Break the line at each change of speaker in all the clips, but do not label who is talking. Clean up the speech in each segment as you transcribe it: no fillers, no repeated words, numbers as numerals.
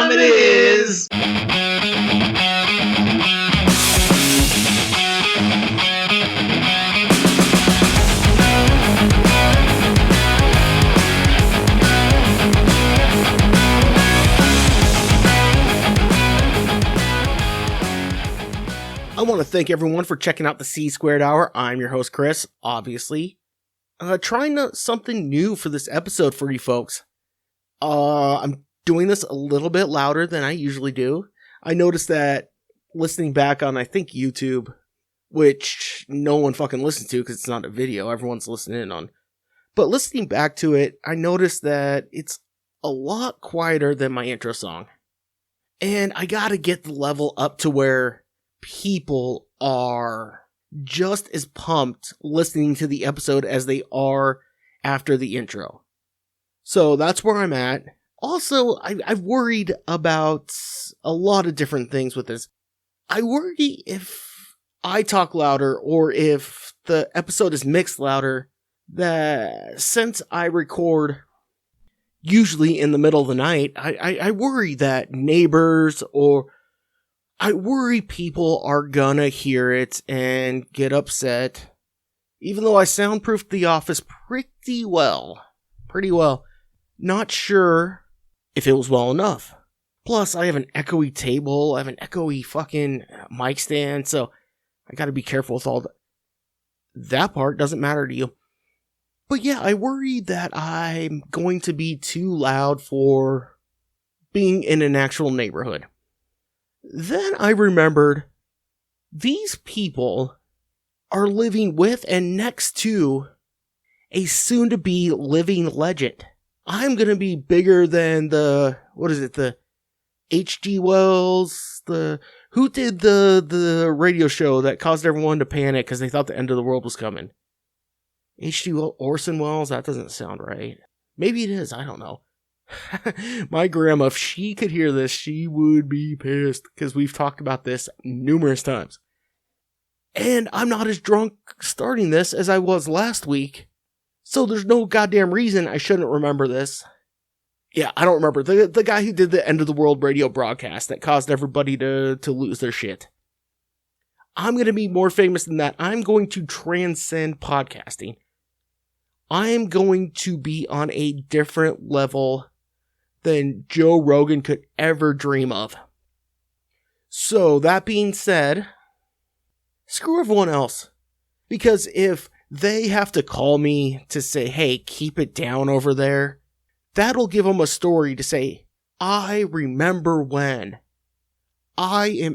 time it is!
I want to thank everyone for checking out the C-Squared Hour. I'm your host, Chris, obviously. Trying something new for this episode for you folks. I'm doing this a little bit louder than I usually do. I noticed that listening back on, I think, YouTube, which no one fucking listens to because it's not a video, everyone's listening in on. But listening back to it, I noticed that it's a lot quieter than my intro song. And I gotta get the level up to where people are just as pumped listening to the episode as they are after the intro. So that's where I'm at. Also, I've worried about a lot of different things with this. I worry if I talk louder or if the episode is mixed louder, that since I record usually in the middle of the night, I worry that neighbors or I worry people are gonna hear it and get upset, even though I soundproofed the office pretty well. Not sure if it was well enough. Plus, I have an echoey table, I have an echoey fucking mic stand, so I gotta be careful with all that. That part doesn't matter to you. But yeah, I worry that I'm going to be too loud for being in an actual neighborhood. Then I remembered, these people are living with and next to a soon-to-be living legend. I'm gonna be bigger than the H.G. Wells, who did the radio show that caused everyone to panic because they thought the end of the world was coming? H.G. Orson Welles? That doesn't sound right. Maybe it is, I don't know. My grandma, if she could hear this, she would be pissed, because we've talked about this numerous times. And I'm not as drunk starting this as I was last week, so there's no goddamn reason I shouldn't remember this. Yeah, I don't remember. The guy who did the end of the world radio broadcast that caused everybody to lose their shit. I'm going to be more famous than that. I'm going to transcend podcasting. I'm going to be on a different level than Joe Rogan could ever dream of. So, that being said, screw everyone else. Because if they have to call me to say, hey, keep it down over there, that'll give them a story to say, I remember when I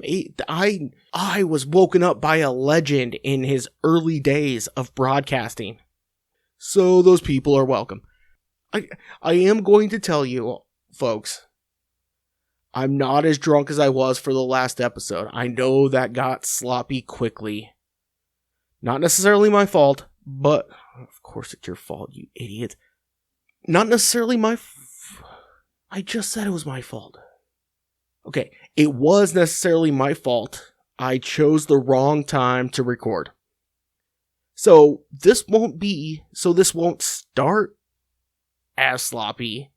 was woken up by a legend in his early days of broadcasting. So those people are welcome. I am going to tell you, folks, I'm not as drunk as I was for the last episode. I know that got sloppy quickly. Not necessarily my fault, but of course it's your fault, you idiot. Not necessarily I just said it was my fault. Okay, it was necessarily my fault. I chose the wrong time to record. So this won't start as sloppy,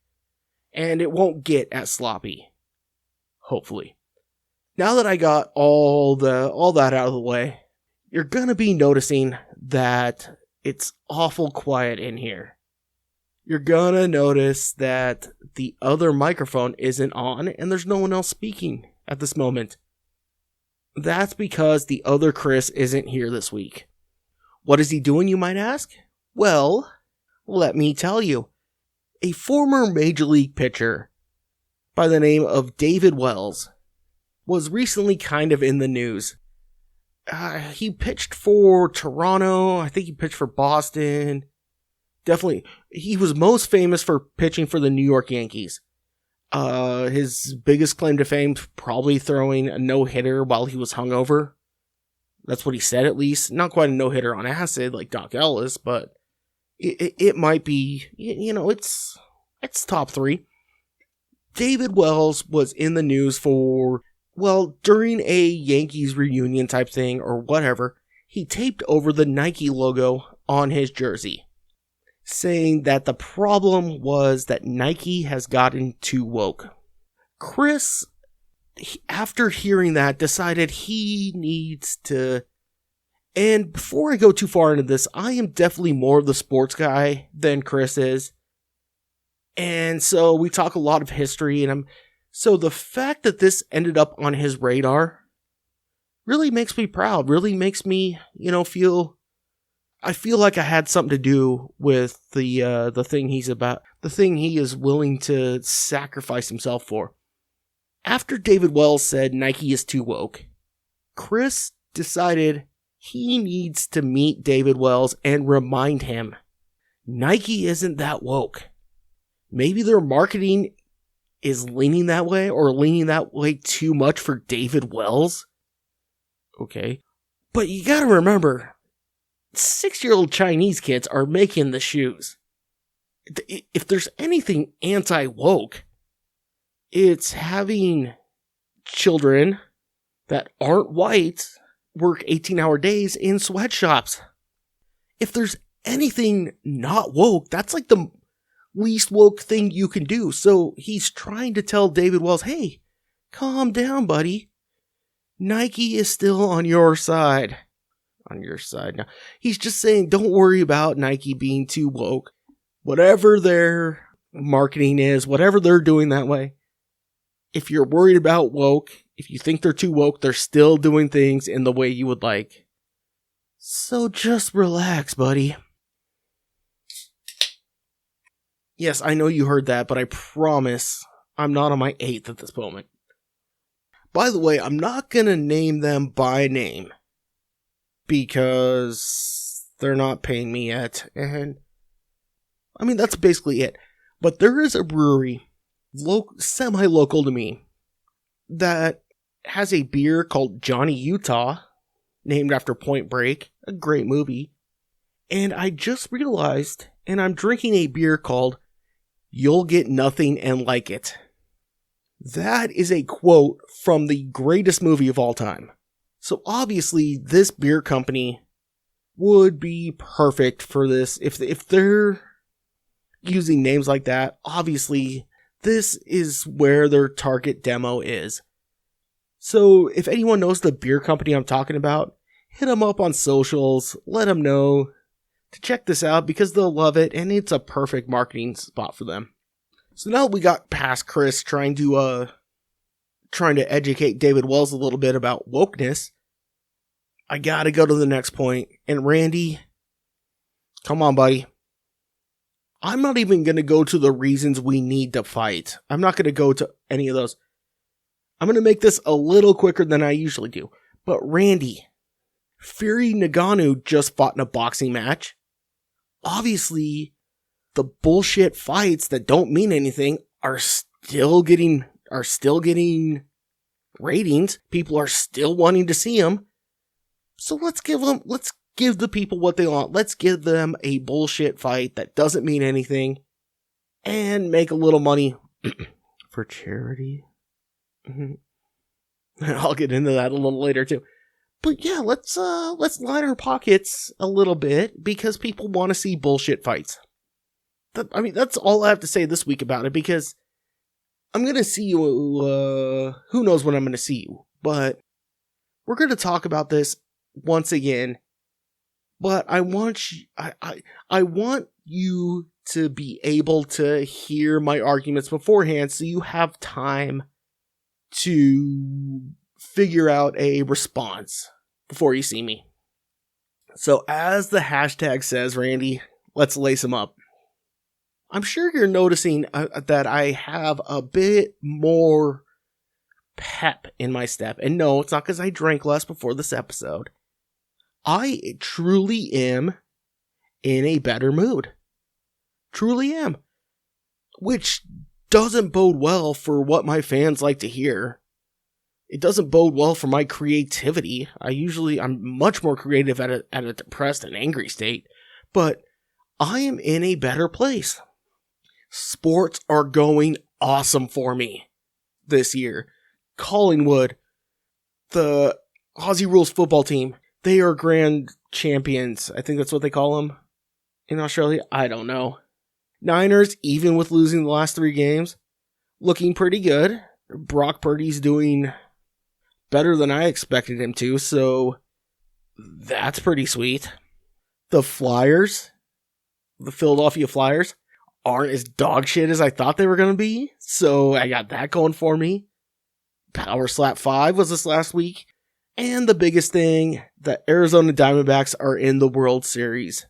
and it won't get as sloppy. Hopefully. Now that I got all that out of the way, you're gonna be noticing that it's awful quiet in here. You're gonna notice that the other microphone isn't on, and there's no one else speaking at this moment. That's because the other Chris isn't here this week. What is he doing, you might ask? Well, let me tell you. A former Major League pitcher by the name of David Wells was recently kind of in the news. He pitched for Toronto. I think he pitched for Boston. Definitely. He was most famous for pitching for the New York Yankees. His biggest claim to fame, probably throwing a no-hitter while he was hungover. That's what he said, at least. Not quite a no-hitter on acid like Doc Ellis, but it might be, it's top 3. David Wells was in the news for, during a Yankees reunion type thing or whatever, he taped over the Nike logo on his jersey, saying that the problem was that Nike has gotten too woke. Chris, after hearing that, decided he needs to... And before I go too far into this, I am definitely more of the sports guy than Chris is. And so we talk a lot of history, and so the fact that this ended up on his radar really makes me proud, really makes me, I feel like I had something to do with the thing he's about, the thing he is willing to sacrifice himself for. After David Wells said Nike is too woke, Chris decided he needs to meet David Wells and remind him Nike isn't that woke. Maybe their marketing is leaning that way, or leaning that way too much for David Wells. Okay. But you gotta remember, 6-year-old Chinese kids are making the shoes. If there's anything anti-woke, it's having children that aren't white work 18-hour days in sweatshops. If there's anything not woke, that's like the least woke thing you can do. So he's trying to tell David Wells, hey, calm down, buddy. Nike is still on your side. On your side now. He's just saying, don't worry about Nike being too woke. Whatever their marketing is, whatever they're doing that way, if you're worried about woke, if you think they're too woke, they're still doing things in the way you would like. So just relax, buddy. Yes, I know you heard that, but I promise I'm not on my 8th at this moment. By the way, I'm not going to name them by name because they're not paying me yet. And I mean, that's basically it. But there is a brewery, semi-local to me, that has a beer called Johnny Utah, named after Point Break, a great movie. And I just realized, and I'm drinking a beer called You'll Get Nothing and Like It. That is a quote from the greatest movie of all time. So obviously, this beer company would be perfect for this. If they're using names like that, obviously, this is where their target demo is. So if anyone knows the beer company I'm talking about, hit them up on socials, let them know to check this out because they'll love it, and it's a perfect marketing spot for them. So now we got past Chris trying to educate David Wells a little bit about wokeness, I gotta go to the next point. And Randy, come on, buddy. I'm not even gonna go to the reasons we need to fight. I'm not gonna go to any of those. I'm gonna make this a little quicker than I usually do. But Randy, Fury Nagano just fought in a boxing match. Obviously, the bullshit fights that don't mean anything are still getting ratings. People are still wanting to see them. So let's give the people what they want. Let's give them a bullshit fight that doesn't mean anything and make a little money for charity. I'll get into that a little later too. But yeah, let's line our pockets a little bit because people want to see bullshit fights. That's all I have to say this week about it, because I'm going to see you, who knows when I'm going to see you, but we're going to talk about this once again. But I want you to be able to hear my arguments beforehand so you have time to figure out a response before you see me. So as the hashtag says, Randy, let's lace them up. I'm sure you're noticing that I have a bit more pep in my step. And no, it's not because I drank less before this episode. I truly am in a better mood. Truly am. Which doesn't bode well for what my fans like to hear. It doesn't bode well for my creativity. I'm much more creative at a depressed and angry state. But I am in a better place. Sports are going awesome for me this year. Collingwood, the Aussie Rules football team, they are grand champions. I think that's what they call them in Australia. I don't know. Niners, even with losing the last 3 games, looking pretty good. Brock Purdy's doing better than I expected him to, so that's pretty sweet. The Flyers, the Philadelphia Flyers, aren't as dog shit as I thought they were going to be, so I got that going for me. PowerSlap 5 was this last week, and the biggest thing, the Arizona Diamondbacks are in the World Series.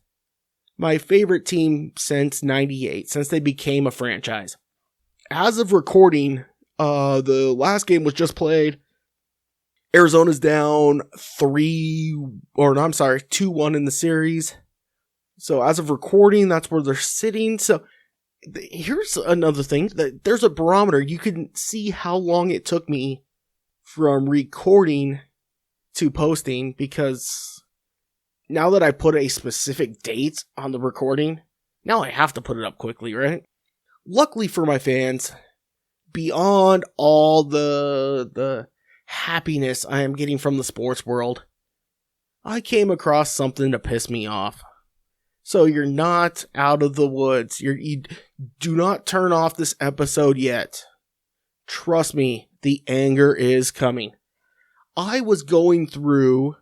My favorite team since '98, since they became a franchise. As of recording, the last game was just played. Arizona's down 2-1 in the series. So as of recording, that's where they're sitting. So here's another thing. There's a barometer. You can see how long it took me from recording to posting, because now that I put a specific date on the recording, now I have to put it up quickly, right? Luckily for my fans, beyond all the happiness I am getting from the sports world, I came across something to piss me off. So you're not out of the woods. You do not turn off this episode yet. Trust me, the anger is coming. I was going through,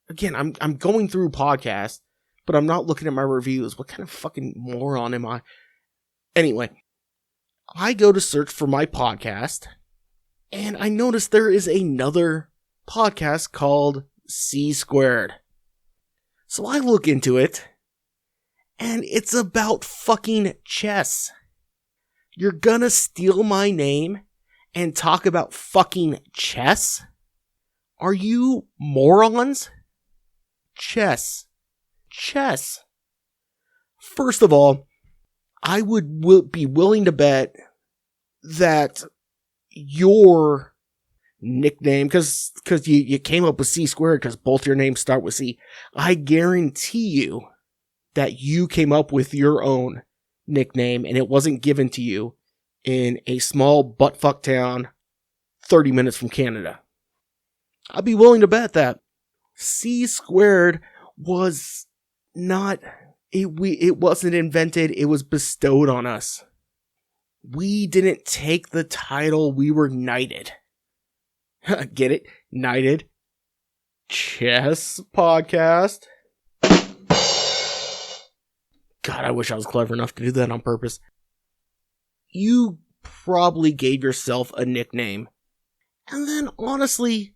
again, I'm going through podcasts, but I'm not looking at my reviews. What kind of fucking moron am I? Anyway, I go to search for my podcast, and I notice there is another podcast called C Squared. So I look into it, and it's about fucking chess. You're gonna steal my name and talk about fucking chess? Are you morons? Chess. First of all, I would be willing to bet that your nickname, because you came up with C Squared because both your names start with C, I guarantee you that you came up with your own nickname and it wasn't given to you in a small buttfuck town 30 minutes from Canada. I'd be willing to bet that C Squared was not... It wasn't invented, it was bestowed on us. We didn't take the title, we were knighted. Get it? Knighted. Chess podcast. God, I wish I was clever enough to do that on purpose. You probably gave yourself a nickname. And then, honestly,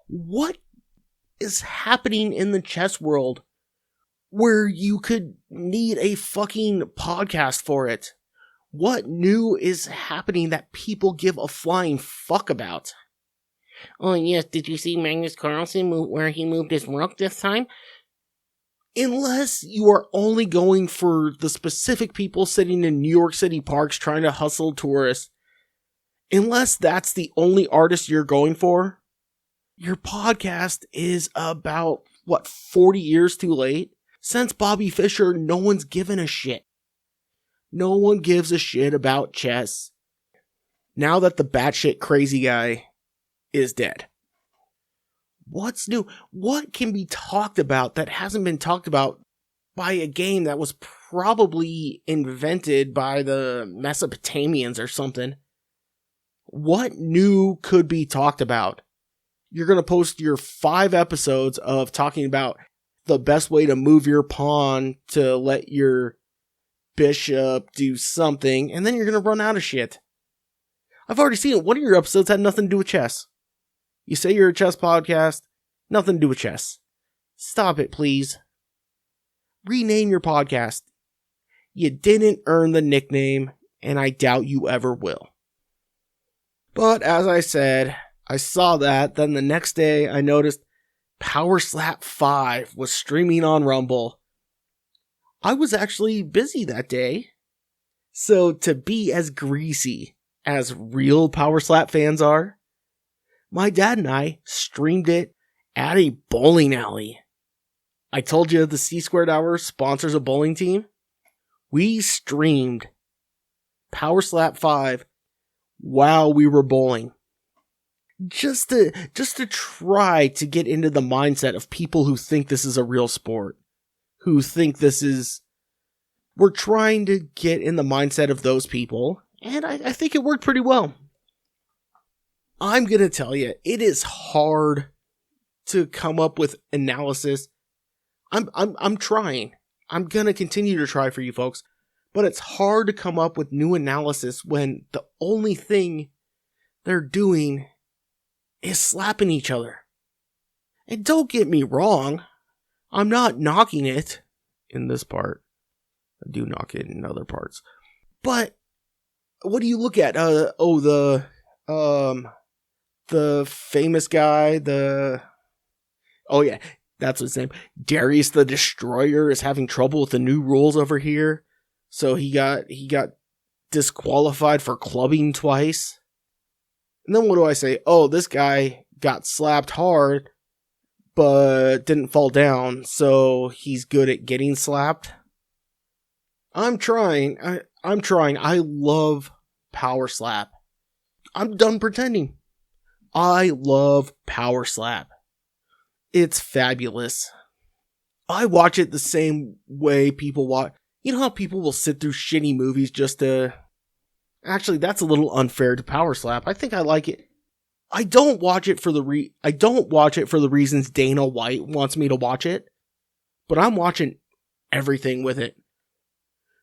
what is happening in the chess world where you could need a fucking podcast for it? What new is happening that people give a flying fuck about? Oh yes, did you see Magnus Carlsen where he moved his rook this time? Unless you are only going for the specific people sitting in New York City parks trying to hustle tourists, unless that's the only artist you're going for, your podcast is about, 40 years too late? Since Bobby Fischer, no one's given a shit. No one gives a shit about chess. Now that the batshit crazy guy is dead. What's new? What can be talked about that hasn't been talked about by a game that was probably invented by the Mesopotamians or something? What new could be talked about? You're going to post your 5 episodes of talking about the best way to move your pawn to let your bishop do something, and then you're going to run out of shit. I've already seen it. One of your episodes had nothing to do with chess. You say you're a chess podcast, nothing to do with chess. Stop it, please. Rename your podcast. You didn't earn the nickname, and I doubt you ever will. But as I said, I saw that. Then the next day, I noticed PowerSlap 5 was streaming on Rumble. I was actually busy that day. So to be as greasy as real PowerSlap fans are, my dad and I streamed it at a bowling alley. I told you the C Squared Hour sponsors a bowling team. We streamed PowerSlap 5 while we were bowling. Just to try to get into the mindset of people who think this is a real sport. Who think this is... We're trying to get in the mindset of those people, and I think it worked pretty well. I'm going to tell you, it is hard to come up with analysis. I'm trying. I'm going to continue to try for you folks. But it's hard to come up with new analysis when the only thing they're doing is slapping each other. And don't get me wrong, I'm not knocking it in this part. I do knock it in other parts. But what do you look at? The famous guy, that's his name. Darius the Destroyer is having trouble with the new rules over here. So he got disqualified for clubbing twice. And then what do I say? Oh, this guy got slapped hard, but didn't fall down, so he's good at getting slapped. I'm trying. I love PowerSlap. I'm done pretending. I love PowerSlap. It's fabulous. I watch it the same way people watch. You know how people will sit through shitty movies just to... Actually, that's a little unfair to PowerSlap. I think I like it. I don't watch it for the reasons Dana White wants me to watch it, but I'm watching everything with it.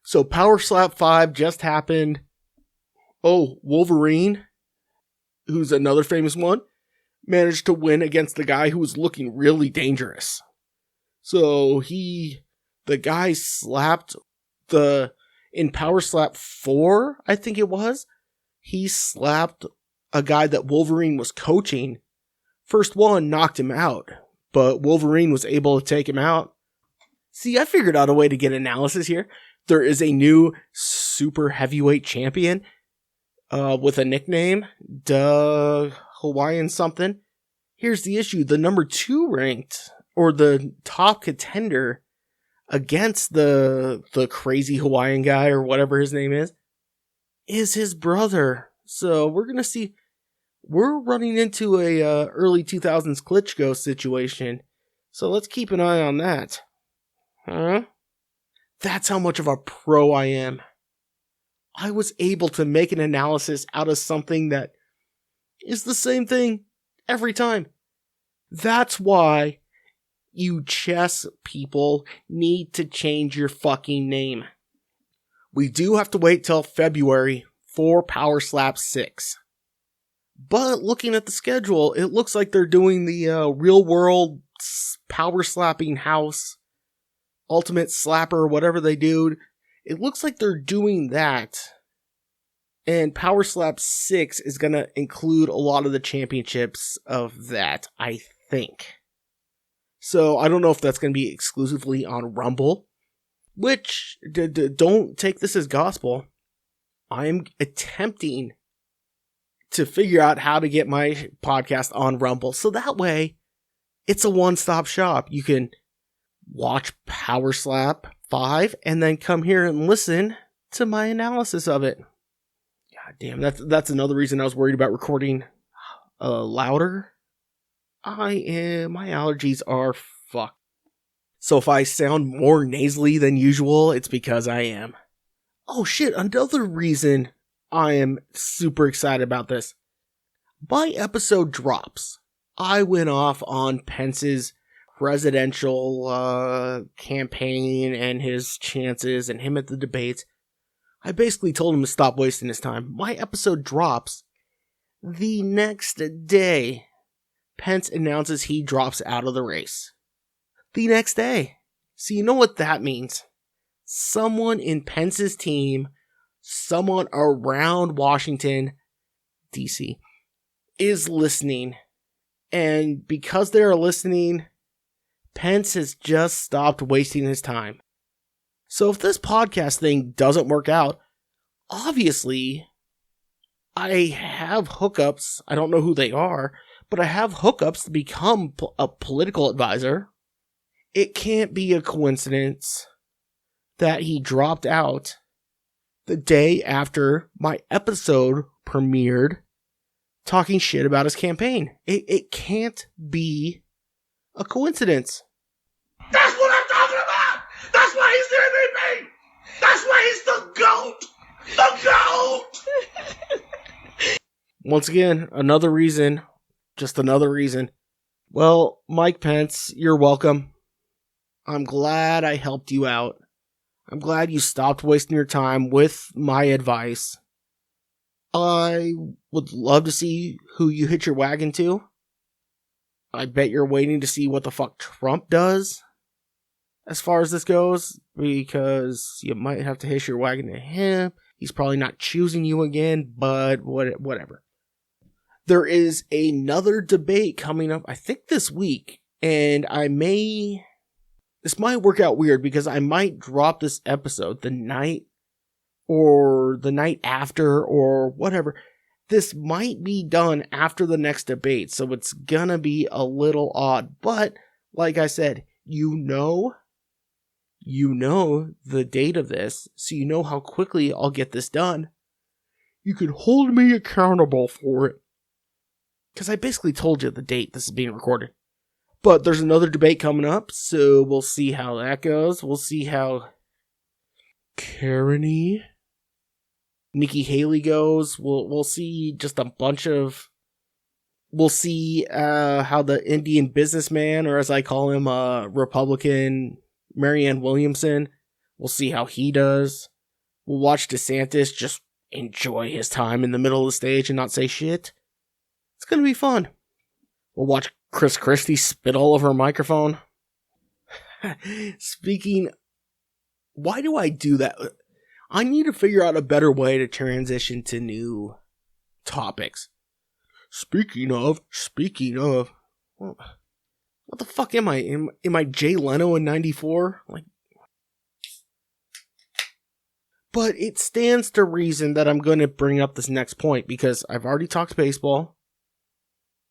So PowerSlap 5 just happened. Oh, Wolverine, who's another famous one, managed to win against the guy who was looking really dangerous. So the guy slapped in PowerSlap 4, I think it was, he slapped a guy that Wolverine was coaching. First one knocked him out, but Wolverine was able to take him out. See, I figured out a way to get analysis here. There is a new super heavyweight champion with a nickname, Hawaiian something. Here's the issue. The number 2 ranked, or the top contender against the crazy Hawaiian guy, or whatever his name is his brother. So we're going to see, we're running into a early 2000s Klitschko situation. So let's keep an eye on that. Huh? That's how much of a pro I am. I was able to make an analysis out of something that is the same thing every time. That's why you chess people need to change your fucking name. We do have to wait till February for PowerSlap 6. But looking at the schedule, it looks like they're doing the real world power slapping house, ultimate slapper, whatever they do. It looks like they're doing that. And PowerSlap 6 is going to include a lot of the championships of that, I think. So I don't know if that's going to be exclusively on Rumble, which don't take this as gospel. I'm attempting to figure out how to get my podcast on Rumble. So that way, it's a one-stop shop. You can watch PowerSlap 5 and then come here and listen to my analysis of it. God damn, that's another reason I was worried about recording louder. My allergies are fucked. So if I sound more nasally than usual, it's because I am. Oh shit, another reason I am super excited about this. My episode drops. I went off on Pence's presidential campaign and his chances and him at the debates. I basically told him to stop wasting his time. My episode drops. The next day, Pence announces he drops out of the race. The next day. So you know what that means. Someone in Pence's team, someone around Washington, D.C., is listening. And because they're listening, Pence has just stopped wasting his time. So if this podcast thing doesn't work out, obviously, I have hookups. I don't know who they are, but I have hookups to become a political advisor. It can't be a coincidence that he dropped out the day after my episode premiered talking shit about his campaign. It can't be a coincidence.
That's what I'm talking about! That's why he's the MVP! That's why he's the GOAT! The GOAT!
Once again, another reason. Just another reason. Well, Mike Pence, you're welcome. I'm glad I helped you out. I'm glad you stopped wasting your time with my advice. I would love to see who you hitch your wagon to. I bet you're waiting to see what the fuck Trump does as far as this goes, because you might have to hitch your wagon to him. He's probably not choosing you again, but whatever. There is another debate coming up, I think this week, and this might work out weird because I might drop this episode the night after or whatever. This might be done after the next debate, so it's gonna be a little odd. But, like I said, you know the date of this, so you know how quickly I'll get this done. You can hold me accountable for it. Because I basically told you the date this is being recorded. But there's another debate coming up, so we'll see how that goes. We'll see how Karen-y Nikki Haley goes. We'll see just a bunch of... We'll see how the Indian businessman, or as I call him, Republican Marianne Williamson, we'll see how he does. We'll watch DeSantis just enjoy his time in the middle of the stage and not say shit. It's gonna be fun. We'll watch Chris Christie spit all over a microphone. Speaking... Why do I do that? I need to figure out a better way to transition to new topics. Speaking of, what the fuck am I? Am I Jay Leno in 94? But it stands to reason that I'm going to bring up this next point because I've already talked baseball,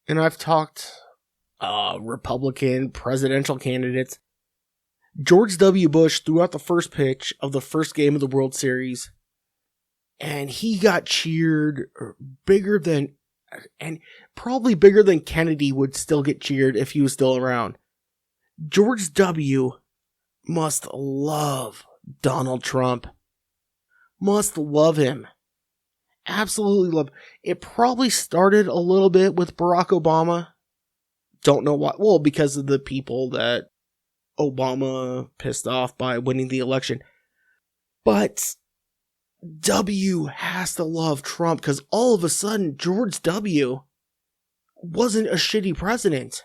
and I've talked Republican presidential candidates. George W. Bush threw out the first pitch of the first game of the World Series, and he got cheered probably bigger than Kennedy would still get cheered if he was still around. George W. must love Donald Trump. Must love him. Absolutely love him. It probably started a little bit with Barack Obama. Don't know why. Well, because of the people that Obama pissed off by winning the election. But W has to love Trump because all of a sudden George W. wasn't a shitty president.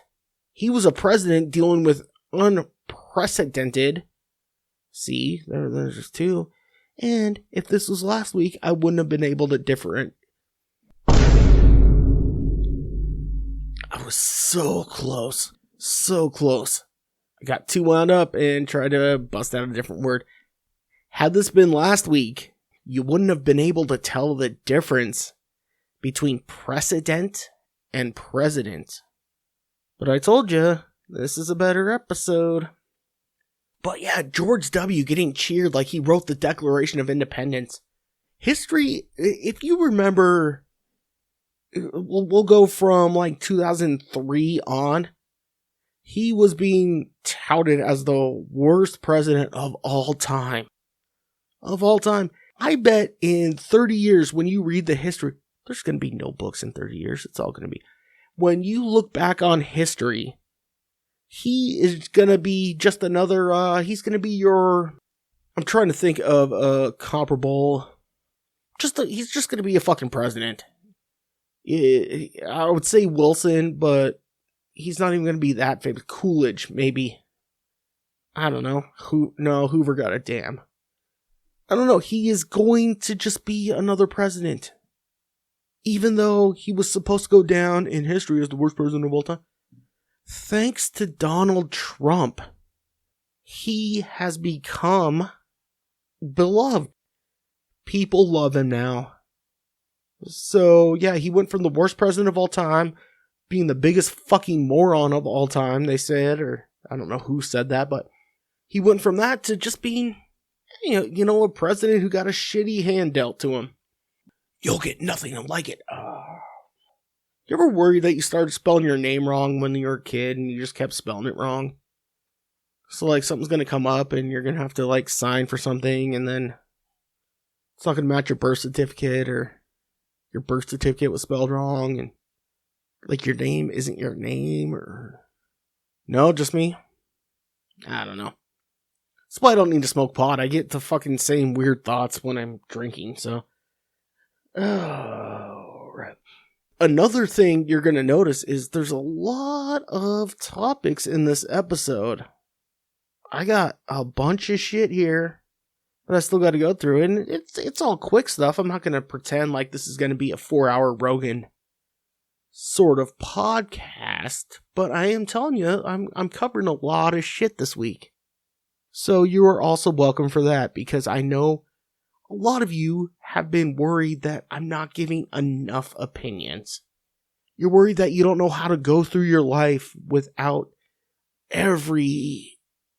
He was a president dealing with unprecedented. See, there's two. And if this was last week, I wouldn't have been able to different. I was so close. So close. I got too wound up and tried to bust out a different word. Had this been last week, you wouldn't have been able to tell the difference between precedent and president. But I told you, this is a better episode. But yeah, George W. getting cheered like he wrote the Declaration of Independence. History, if you remember, we'll go from like 2003 on. He was being touted as the worst president of all time. Of all time. I bet in 30 years, when you read the history, there's going to be no books in 30 years. It's all going to be. When you look back on history, he is going to be just another, he's going to be your, I'm trying to think of a comparable, he's just going to be a fucking president. I would say Wilson, but he's not even going to be that famous. Coolidge, maybe. I don't know. Hoover got a damn. I don't know. He is going to just be another president. Even though he was supposed to go down in history as the worst president of all time. Thanks to Donald Trump, he has become beloved. People love him now. So, yeah, he went from the worst president of all time, being the biggest fucking moron of all time, they said, or I don't know who said that, but he went from that to just being, you know, a president who got a shitty hand dealt to him. You'll get nothing like it. You ever worried that you started spelling your name wrong when you were a kid and you just kept spelling it wrong? So, like, something's going to come up and you're going to have to, like, sign for something and then it's not going to match your birth certificate or your birth certificate was spelled wrong and like your name isn't your name or... No, just me? I don't know. That's why I don't need to smoke pot. I get the fucking same weird thoughts when I'm drinking, so... Oh, right. Another thing you're going to notice is there's a lot of topics in this episode. I got a bunch of shit here that I still got to go through, and it's all quick stuff. I'm not going to pretend like this is going to be a 4-hour Rogan sort of podcast, but I am telling you, I'm covering a lot of shit this week. So you are also welcome for that, because I know a lot of you have been worried that I'm not giving enough opinions. You're worried that you don't know how to go through your life without every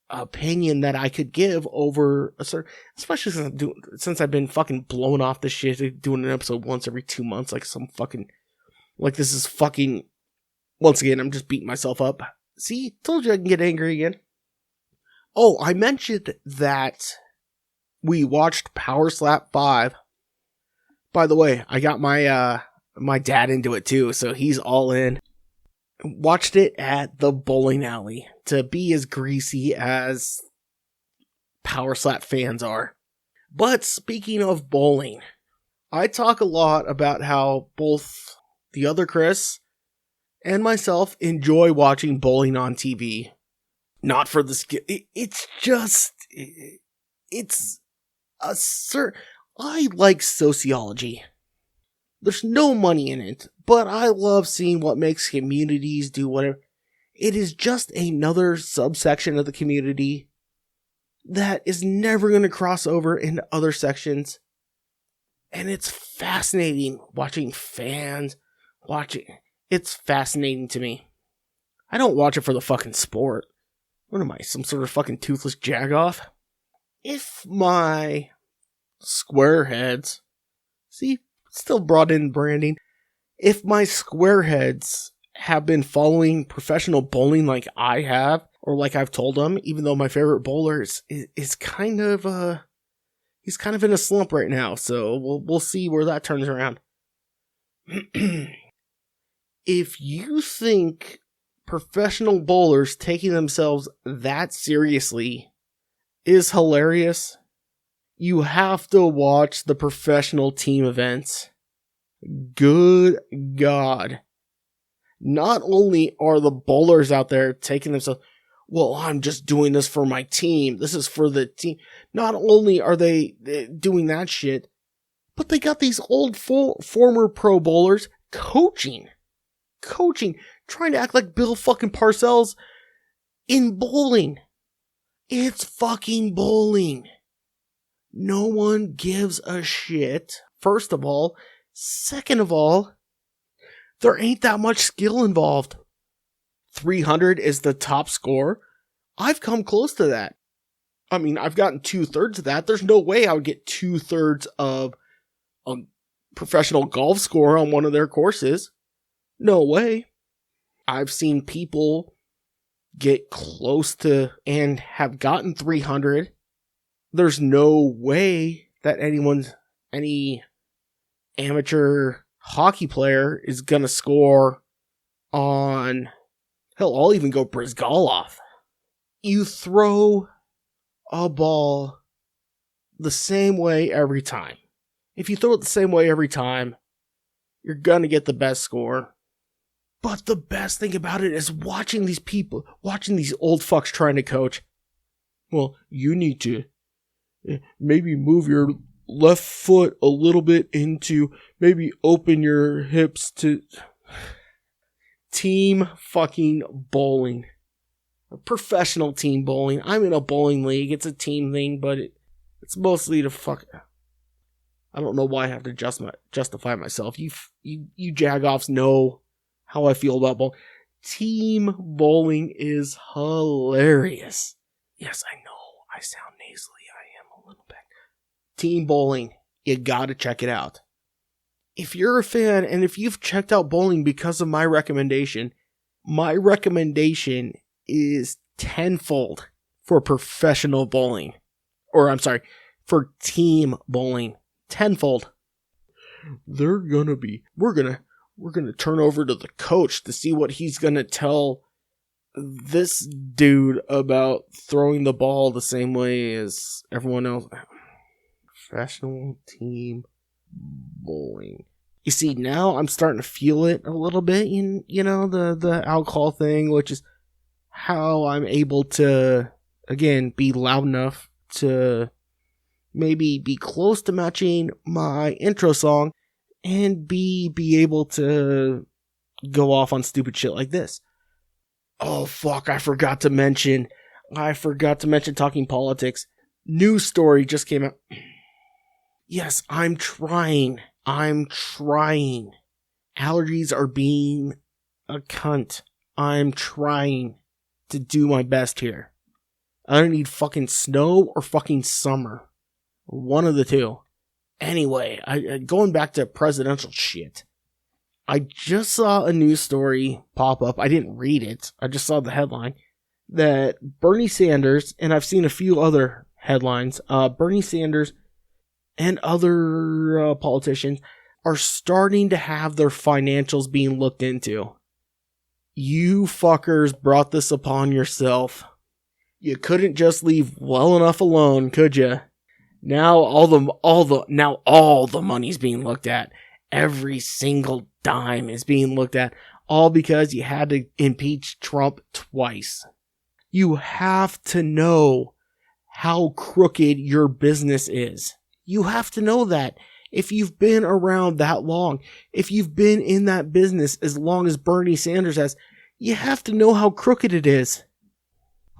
opinion that I could give over a certain, especially since I've been fucking blowing off this shit, doing an episode once every 2 months, like some fucking, like this is fucking, once again, I'm just beating myself up. See, told you I can get angry again. Oh, I mentioned that we watched PowerSlap 5. By the way, I got my dad into it too, so he's all in. Watched it at the bowling alley to be as greasy as PowerSlap fans are. But speaking of bowling, I talk a lot about how both the other Chris and myself enjoy watching bowling on TV. Not for the skill. It's just... It's a I like sociology. There's no money in it, but I love seeing what makes communities do whatever. It is just another subsection of the community that is never going to cross over into other sections. And it's fascinating watching fans watching. It's fascinating to me. I don't watch it for the fucking sport. What am I, some sort of fucking toothless jagoff? If my squareheads, see, still brought in branding. If my squareheads have been following professional bowling like I have, or like I've told them, even though my favorite bowler is kind of, he's kind of in a slump right now, so we'll see where that turns around. If you think professional bowlers taking themselves that seriously is hilarious, you have to watch the professional team events. Good God. Not only are the bowlers out there taking themselves, well, I'm just doing this for my team. This is for the team. Not only are they doing that shit, but they got these old former pro bowlers coaching, trying to act like Bill fucking Parcells in bowling. It's fucking bowling. No one gives a shit, first of all. Second of all, there ain't that much skill involved. 300 is the top score. I've come close to that. I mean, I've gotten 2/3 of that. There's no way I would get 2/3 of a professional golf score on one of their courses. No way. I've seen people get close to and have gotten 300. There's no way that any amateur hockey player is going to score on, hell, I'll even go Brizgalov. You throw a ball the same way every time. If you throw it the same way every time, you're going to get the best score. But the best thing about it is watching these people, watching these old fucks trying to coach. Well, you need to maybe move your left foot a little bit into, maybe open your hips to team fucking bowling. Professional team bowling. I'm in a bowling league. It's a team thing, but it's mostly to fuck. I don't know why I have to justify myself. You jagoffs know how I feel about bowling. Team bowling is hilarious. Yes, I know. I sound nasally. I am a little bit. Team bowling. You gotta check it out. If you're a fan and if you've checked out bowling because of my recommendation is tenfold for professional bowling. Or, I'm sorry, for team bowling. Tenfold. we're gonna turn over to the coach to see what he's gonna tell this dude about throwing the ball the same way as everyone else. Professional team bowling. You see, now I'm starting to feel it a little bit in, the alcohol thing, which is how I'm able to, again, be loud enough to maybe be close to matching my intro song and be able to go off on stupid shit like this. Oh, fuck, I forgot to mention talking politics. News story just came out. Yes, I'm trying. Allergies are being a cunt. I'm trying to do my best here. I don't need fucking snow or fucking summer. One of the two. Anyway, going back to presidential shit. I just saw a news story pop up. I didn't read it. I just saw the headline that Bernie Sanders, and I've seen a few other headlines, Bernie Sanders and other politicians are starting to have their financials being looked into. You fuckers brought this upon yourself. You couldn't just leave well enough alone, could you? Now all the money's being looked at. Every single dime is being looked at, all because you had to impeach Trump twice. You have to know how crooked your business is. You have to know that. If you've been around that long, if you've been in that business as long as Bernie Sanders has, you have to know how crooked it is.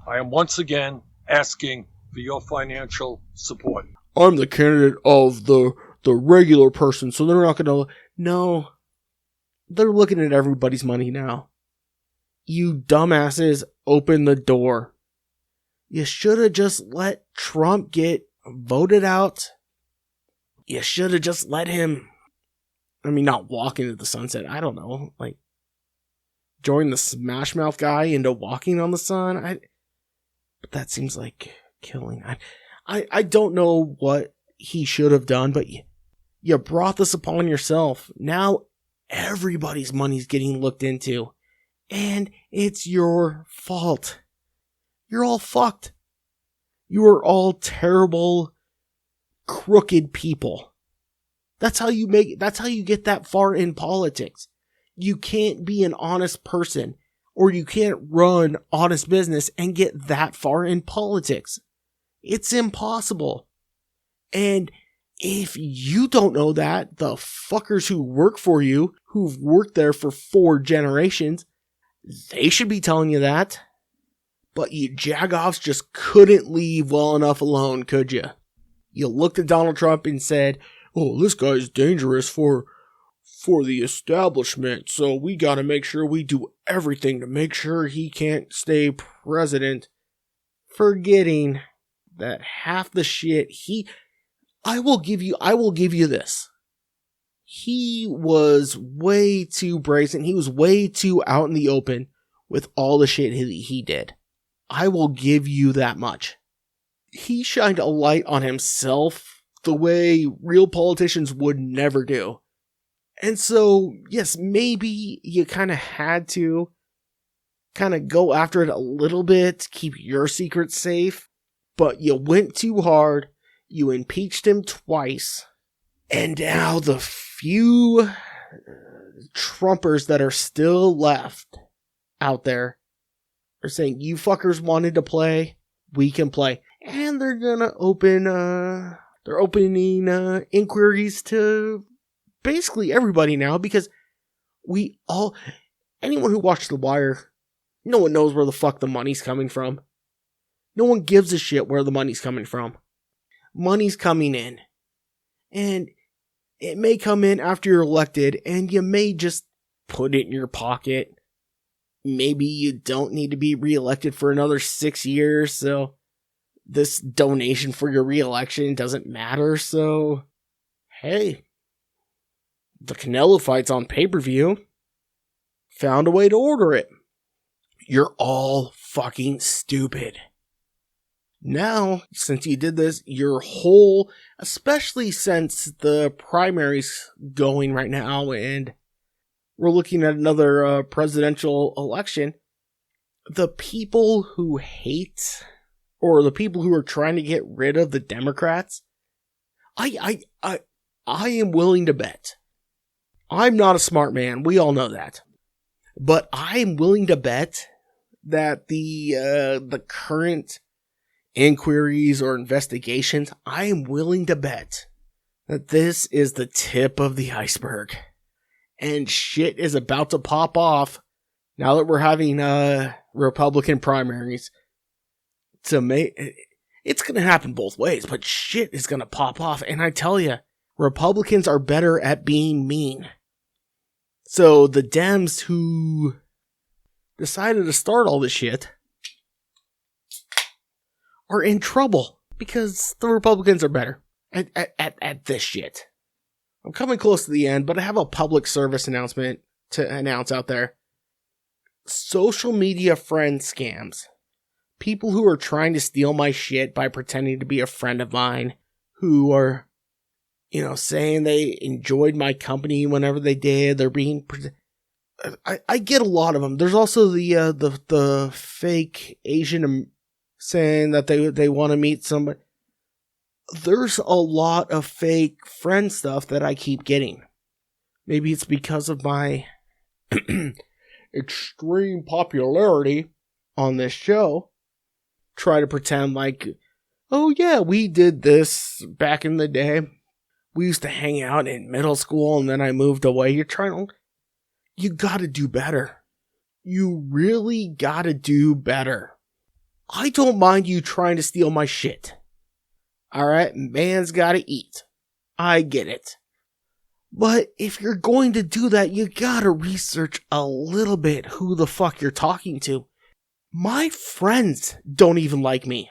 I am once again asking for your financial support.
I'm the candidate of the regular person, so they're not going to... No. They're looking at everybody's money now. You dumbasses, open the door. You should have just let Trump get voted out. You should have just let him, not walk into the sunset. I don't know, join the Smash Mouth guy into walking on the sun. But that seems like killing. I don't know what he should have done, but you brought this upon yourself. Now everybody's money's getting looked into, and it's your fault. You're all fucked. You are all terrible, crooked people. That's how you get that far in politics. You can't be an honest person, or you can't run honest business and get that far in politics. It's impossible. And if you don't know that, the fuckers who work for you, who've worked there for 4 generations, they should be telling you that. But you jagoffs just couldn't leave well enough alone, could you? You looked at Donald Trump and said, "Oh, this guy's dangerous for the establishment, so we gotta make sure we do everything to make sure he can't stay president," forgetting that half the shit I will give you this. He was way too brazen. He was way too out in the open with all the shit he did. I will give you that much. He shined a light on himself the way real politicians would never do. And so, yes, maybe you kind of had to kind of go after it a little bit, keep your secrets safe, but you went too hard, you impeached him twice, and now the few Trumpers that are still left out there are saying, you fuckers wanted to play, we can play. And they're gonna opening inquiries to basically everybody now, because anyone who watched The Wire, no one knows where the fuck the money's coming from. No one gives a shit where the money's coming from. Money's coming in. And it may come in after you're elected, and you may just put it in your pocket. Maybe you don't need to be reelected for another 6 years, so this donation for your reelection doesn't matter, so hey, the Canelo fight's on pay-per-view. Found a way to order it. You're all fucking stupid. Now, since you did this, your whole, especially since the primary's going right now and we're looking at another presidential election, the people who hate, or the people who are trying to get rid of the Democrats, I am willing to bet. I'm not a smart man. We all know that. But I am willing to bet that the current inquiries or investigations, I am willing to bet that this is the tip of the iceberg. And shit is about to pop off now that we're having Republican primaries. It's going to happen both ways, but shit is going to pop off. And I tell you, Republicans are better at being mean. So the Dems who decided to start all this shit are in trouble because the Republicans are better at this shit. I'm coming close to the end, but I have a public service announcement to announce out there. Social media friend scams. People who are trying to steal my shit by pretending to be a friend of mine, who are, saying they enjoyed my company whenever they did. They're being... I get a lot of them. There's also the fake Asian saying that they want to meet somebody. There's a lot of fake friend stuff that I keep getting. Maybe it's because of my extreme popularity on this show. Try to pretend like, oh yeah, we did this back in the day. We used to hang out in middle school and then I moved away. You gotta do better. You really gotta do better. I don't mind you trying to steal my shit. Alright, man's gotta eat. I get it. But if you're going to do that, you gotta research a little bit who the fuck you're talking to. My friends don't even like me.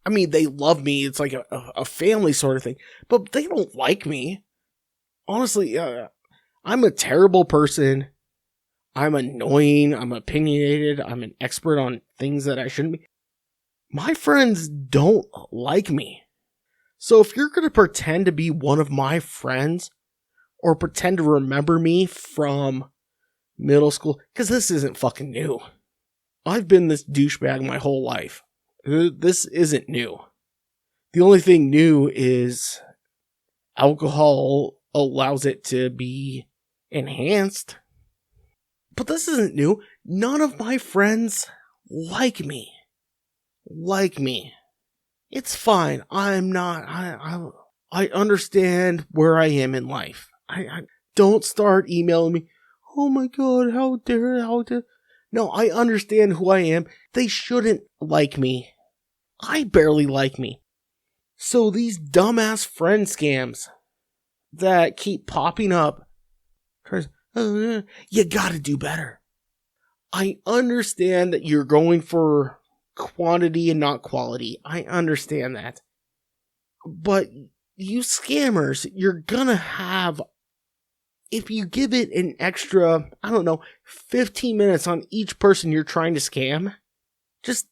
I mean, they love me. It's like a family sort of thing. But they don't like me. Honestly, I'm a terrible person. I'm annoying. I'm opinionated. I'm an expert on things that I shouldn't be. My friends don't like me. So if you're going to pretend to be one of my friends, or pretend to remember me from middle school, because this isn't fucking new. I've been this douchebag my whole life. This isn't new. The only thing new is alcohol allows it to be enhanced. But this isn't new. None of my friends like me. It's fine. I'm not. I understand where I am in life. I don't start emailing me. Oh my god, how dare. No, I understand who I am. They shouldn't like me. I barely like me. So these dumbass friend scams that keep popping up, you gotta do better. I understand that you're going for quantity and not quality. I understand that. But you scammers, you're gonna have, if you give it an extra, 15 minutes on each person you're trying to scam, just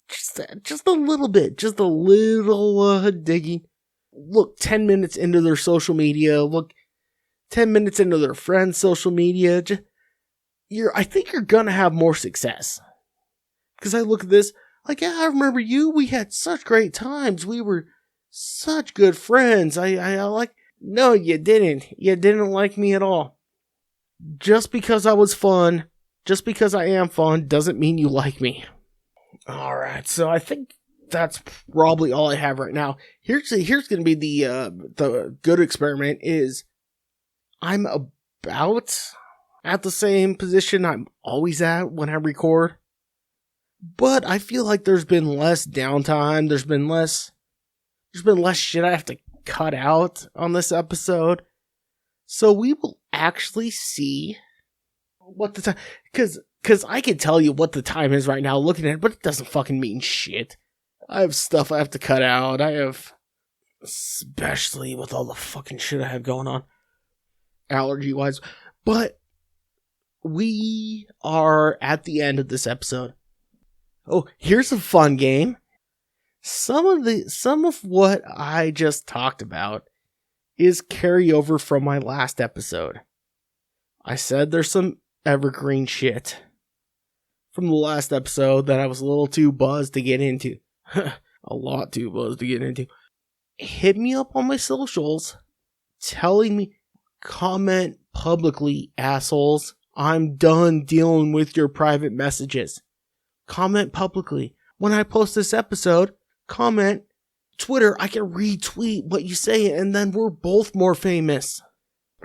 a little bit, just a little digging. Look 10 minutes into their social media, look 10 minutes into their friends' social media. I think you're gonna have more success. Because I look at this, like, yeah, I remember you, we had such great times, we were such good friends, no, you didn't like me at all. Just because I was fun, just because I am fun, doesn't mean you like me. Alright, so I think that's probably all I have right now. Here's gonna be the good experiment is, I'm about at the same position I'm always at when I record. But I feel like there's been less downtime, there's been less shit I have to cut out on this episode. So we will actually see what the time, because I can tell you what the time is right now looking at it, but it doesn't fucking mean shit. I have stuff I have to cut out. Especially with all the fucking shit I have going on, allergy wise. But we are at the end of this episode. Oh, here's a fun game. some of what I just talked about is carryover from my last episode. I said there's some evergreen shit from the last episode that I was a little too buzzed to get into. A lot too buzzed to get into. Hit me up on my socials telling me, comment publicly, assholes. I'm done dealing with your private messages. Comment publicly. When I post this episode, comment. Twitter, I can retweet what you say, and then we're both more famous.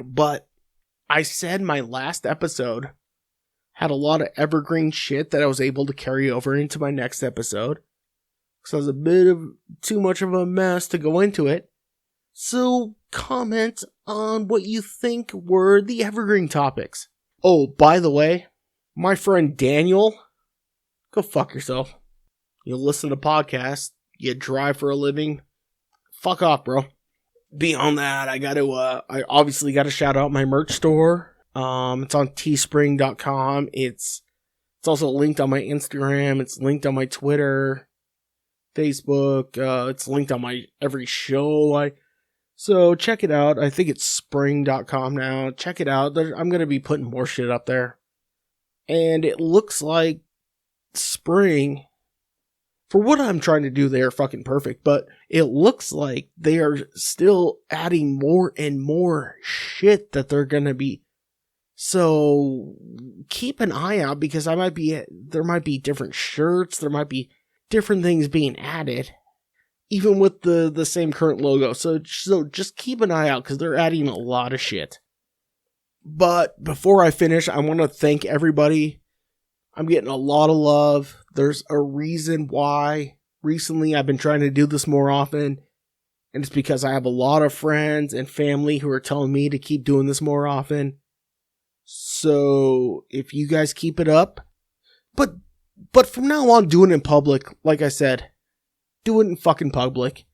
But I said my last episode had a lot of evergreen shit that I was able to carry over into my next episode. So it was a bit of too much of a mess to go into it. So comment on what you think were the evergreen topics. Oh, by the way, my friend Daniel, go fuck yourself. You listen to podcasts, you drive for a living, fuck off, bro. Beyond that, I obviously gotta shout out my merch store. It's on teespring.com. It's also linked on my Instagram. It's linked on my Twitter, Facebook. It's linked on my every show. So check it out. I think it's spring.com now. Check it out. I'm going to be putting more shit up there. And it looks like Spring, for what I'm trying to do, they are fucking perfect. But it looks like they are still adding more and more shit that they're going to be. So keep an eye out, because there might be different shirts. There might be different things being added, even with the same current logo. So just keep an eye out, because they're adding a lot of shit. But before I finish, I want to thank everybody. I'm getting a lot of love. There's a reason why recently I've been trying to do this more often. And it's because I have a lot of friends and family who are telling me to keep doing this more often. So if you guys keep it up, but from now on, do it in public. Like I said, do it in fucking public.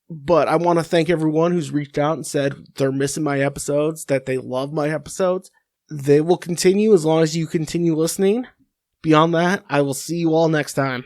But I want to thank everyone who's reached out and said they're missing my episodes, that they love my episodes. They will continue as long as you continue listening. Beyond that, I will see you all next time.